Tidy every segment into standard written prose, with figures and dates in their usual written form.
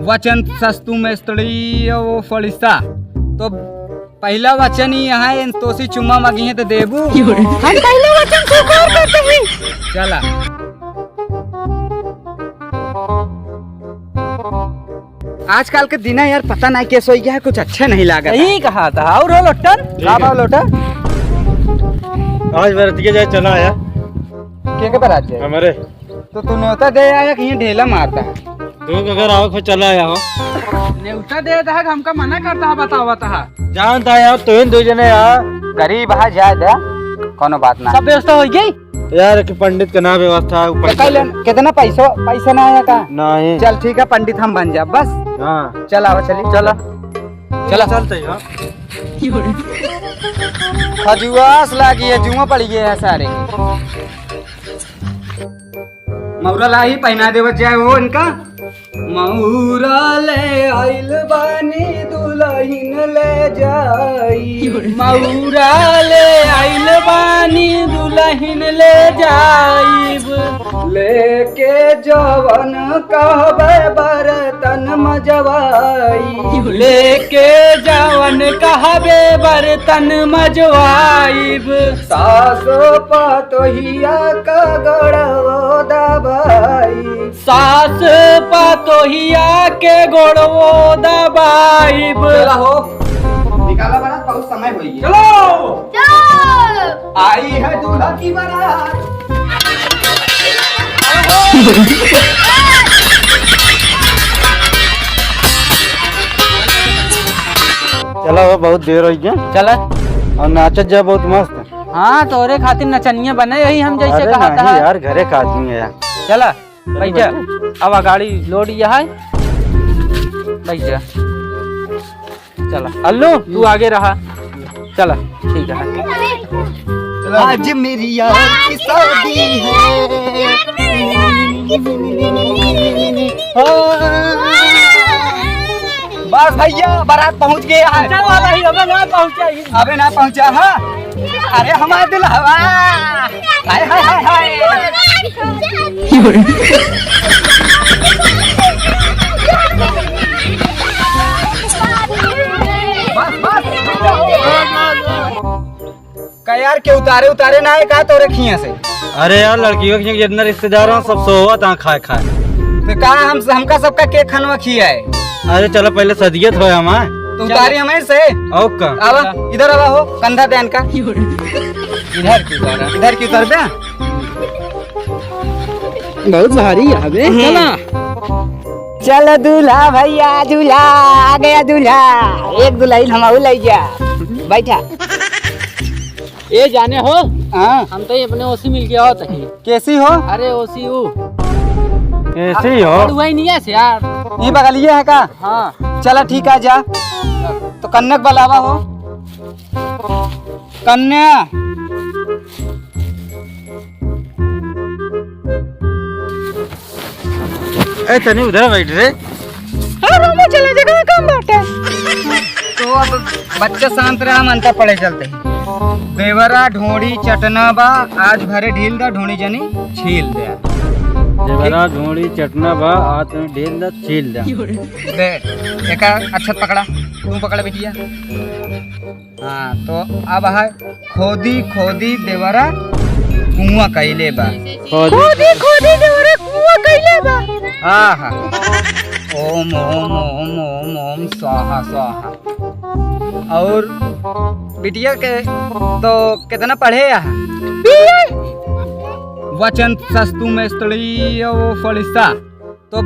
वचन सस्तु में स्त्री वो फलिसा। तो पहला वचन ही यहाँ है, तोसी चुम्मा मांगी है तो देबू। हम पहले वचन स्वीकार करते हैं। चला आजकल के दिन यार पता नहीं कैसे हो गया है, कुछ अच्छा नहीं लगा। यही कहा था। और हो लोटन का भाव लोटा आज बरतिया जाए चला आया के बारात जाए हमारे। तो तू न्योता दे आया कि ये ढेला मारता है? तू अगर आओ फिर चला आया हो। न्योता दे था हमका मना करता है, बतावा था जानता है यार, तो इन दो जने यार गरीब है ज्यादा कोनो बात ना। सब व्यवस्था हो गई यार कि पंडित का नाम व्यवस्था है। कितना पैसा ना आया का? नहीं चल ठीक है, पंडित हम बन जा बस। हाँ चल आओ चली चला चला चलते यार। खजुआस लागी है, जुआ पड़ गए है सारे। मौरा लाई पहना देव जाए हो इनका। मौरा ले आइल बानी दुल्हन ले जाई। मौरा ले आइल बानी दुल्हन ले जाइब। लेके जवन कहबे बर्तन मजवाई। लेके जवन कहबे बर्तन मजवाइब। सास पतोहिया का गड़वो दबाई। सास पतोहिया के गोड़वो दबाइब। हो निकाला बारात, बहुत समय हो गया। चलो आई है दूल्हा की बारात। चला वो बहुत देर हो गया। चला और नाचत जा बहुत मस्त। हाँ तोरे खातिर नचनिया बने, यही हम जैसे अरे कहा नहीं था यार, घरे का आदमी है यार। चला बैठ जा। अब गाड़ी लोड यहाँ है, बैठ जा। चला अल्लू तू आगे रहा। चला ठीक है। आज मेरी यार की शादी है। बस भैया बारात पहुंच गया है। भाई अबे ना पहुंचा। अबे ना पहुंचा है। अरे हमारा दुल्हा हाय हाय हाय हाय। का यार के उतारे ना है का तो रखिए से। अरे यार लड़कियों के जितना रिश्तेदार हो सब सोवत आ खाए तो कहा हमका सबका केक खनवा खिया है। अरे चलो पहले सदियत हो हमारे। तो उतारी हमें से। और का आवा इधर आवा हो, कंधा ध्यान का। इधर की उतर बे। बहुत भारी है। चला चल दूल्हा भैया दूल्हा आ गया दूल्हा। एक दुल्हन हम ले जा। बैठा ये जाने हो। हाँ हम तो ये अपने ओसी मिल गया होता है। कैसी हो? अरे ओसी वो ऐसे ही हो। हुआ ही नहीं है यार। ये बगलिए है का? हाँ चला ठीक है जा। तो कन्या बुलावा हो। कन्या ए तनी उधर बैठ रे। चले जगह कम बाटे। तो अब बच्चा शांत रहा, मनता पड़े चलते। देवरा ढोड़ी चटना बा, आज भरे ढील दा ढोड़ी जनी छील दे। देवरा ढोड़ी चटना बा, आज में ढील दा छील दा। दे एका अच्छा पकड़ा, तू पकड़ बिटिया। हाँ तो अब है खोदी खोदी देवरा कुआं कैले बा। खोदी खोदी देवरे कुआं कैले बा। हाँ हाँ ओम ओम ओम ओम ओम स्वाहा स्वाहा। और बिटिया के तो कितना पढ़े यहाँ? वचन सस्तु में स्त्री वो फलिसा। तो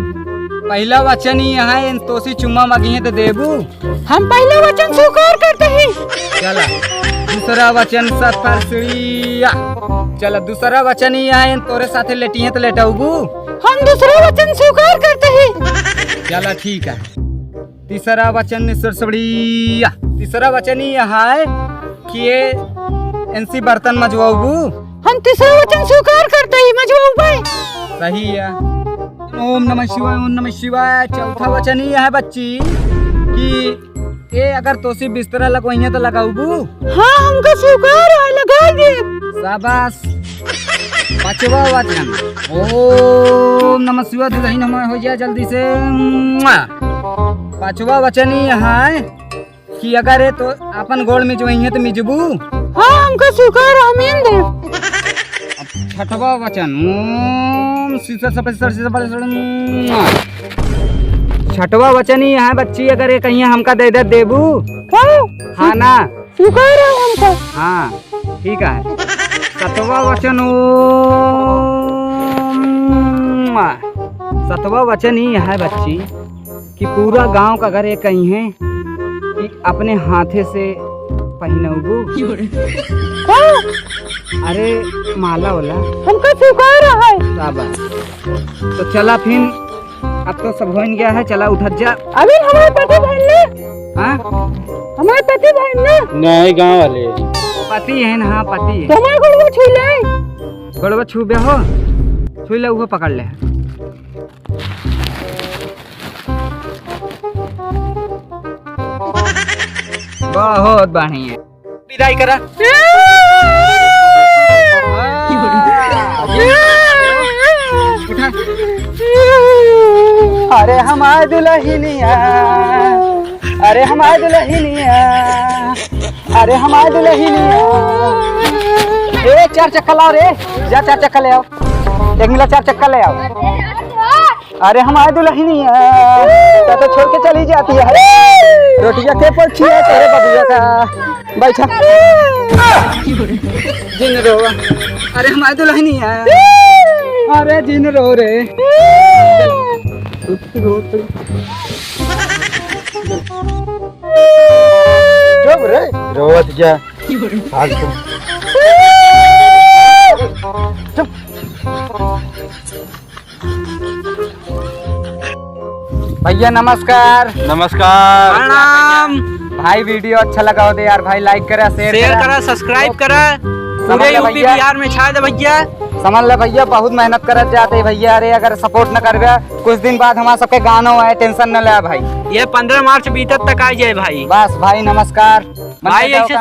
पहला वचन ही यहाँ है, तोसी चुम्मा मांगी है तो देबू। हम पहले वचन स्वीकार करते हैं। चला दूसरा वचन सतफरसिया। चला दूसरा वचन ही यहाँ है, तोरे साथे लेटी है तो लेटाऊबू। हम दूसरा वचन स्वीकार करते हैं। चला ठीक है। तीसरा वचन सरसबड़िया। तीसरा वचन ही यहाँ है कि ये इनसी बर्तन मजवाऊबू। हम तीसरा वचन स्वीकार करते हैं, मजवाऊ भाई। सही है। ओम नमः शिवाय ओम नमः शिवाय। चौथा वचन ही है बच्ची कि ये अगर तोसी बिस्तरा लगवाइए तो लगाऊबू। हाँ हमका स्वीकार है, लगा दे। शाबाश। पांचवा वचन ओम नमः शिवाय दुल्हन नमः हो जाए जल्दी से। पांचवा वचन ही है कि अगर है तो अपन गोड़ में जो है तो मिजबू। हाँ हमको स्वीकार आमीन दे। छठवा वचन ओम छठवा वचन ही है बच्ची अगर ये कहीं हमका दे दे देबू। हाँ ना स्वीकार है हमको। हाँ ठीक है। सतवा वचन सतवा वचन ही है बच्ची कि पूरा गांव का घर ये कहीं है कि अपने हाथे से पहनबू। अरे माला वाला हमको स्वीकार है। शाबाश। तो चला फिर अब तो सब हो गया है, चला उठत जा। अभी हमारे पति बहन ने हाँ हमारे पति बहन ने नहीं गांव वाले पति है ना। हाँ पति है। हमारे गुड़वा छू ले। गड़वा छूबे हो छू ले वो पकड़ ले। बहुत बढ़िया विदाई करा। उठा। अरे हमारे दुल्हनिया अरे हमारे दुल्हनिया अरे हमारे दुल्हनिया। ए 4 चक्का लाओ रे, जा 4 चक्का ले आओ। एक मिला 4 चक्का ले आओ। अरे हमारे दुल्हनिया तो छोड़ के चली जाती है। रोटियां के पक्षी है तेरे बबुआ का बैठा जिन रो। अरे हमारे दुल्हनिया अरे जिन रो रे। चुप रे रोवत क्या फालतू। भैया नमस्कार। नमस्कार। प्रणाम भाई। वीडियो अच्छा लगा हो तो यार भाई लाइक करा शेयर करा सब्सक्राइब करा। पूरे समझ ले यूपी भैया। बिहार में छा दे भैया। समझ ले भैया बहुत मेहनत करत जाते भैया। अरे अगर सपोर्ट न करबे कुछ दिन बाद हमारा सबके गाना है टेंशन न ले भाई। ये 15 मार्च बीतत तक आ जाए भाई। बस भाई नमस्कार। भाई ऐसे